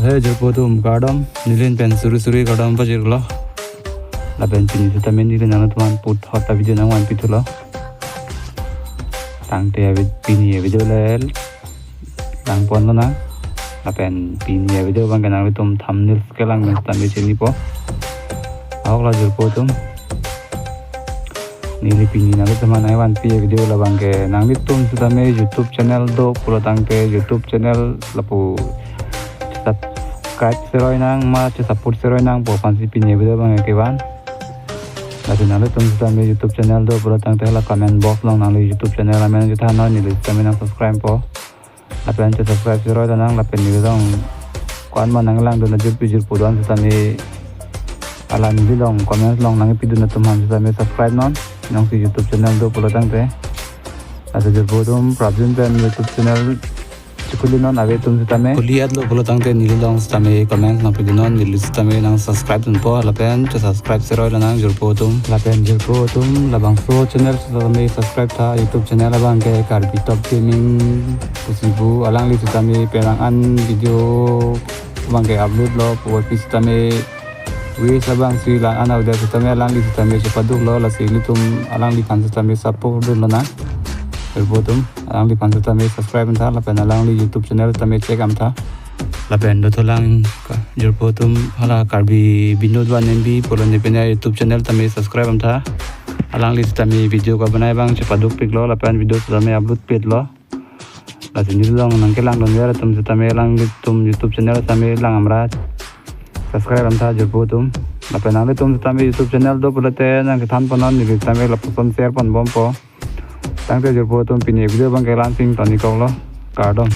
Hey jerpotum kadam nilin pen suri kadam pa jirlo la pen pini tu tamen nilin nang tuan put hot ta video nang wan pitulo tang te pini video lel lang pon lo na la pen pini video bang kanang tum thumbnail kelang men ta me chini po awak la jerpotum nili pini nang teman ai wan pi video la bang ke nang tum tu ta me YouTube channel do pulo tang te YouTube channel la pu subscribe seroi nang ma support seroi nang po fansi pini video bang ke wan la channel tum ta me YouTube channel do pulo tang te la comment box long nang YouTube channel amen ju tha no ni le ta me nang subscribe po la pen che subscribe seroi da nang la pen ni dong kwan ma nang lang do na jur pi jur pu don ta me ala ni long comment long nang pi do na tum han ta me subscribe non nang si YouTube channel do pulo tang te la jur pu dum problem pen YouTube channel Kulinon awe tum sitame kuliat lo pulo tangte nilong sitame comment na pidinon nilis sitame nang subscribe dun po lapen cha subscribe seroi lanang jurpo tum lapen jurpo tum labang so channel sitame subscribe tha YouTube channel abang ke karbi top gaming kusibu alang li sitame perang an video bang ke upload lo po sitame wi sabang si lan an audio sitame alang li sitame cepaduk lo la sili tum alang li kan sitame support dun lana Berbotum, alang di pantu tami subscribe entah, lapen alang di YouTube channel tami cek am tha, lapen do tholang jurpotum hala karbi binod wan MB polon dipenya YouTube channel tami subscribe am tha, alang di tami video ka banai bang cepaduk pik lo, lapen video tami upload page lo, lapen ni long nang kelang don vera tum tami alang di tum YouTube channel tami lang amra subscribe am tha jurpotum, lapen alang tum tami YouTube channel do polate nang kethan ponon ni tami lapuson share pon bom po. Tang te jurpo tum pini video bang ke lansing toni kong lo kardom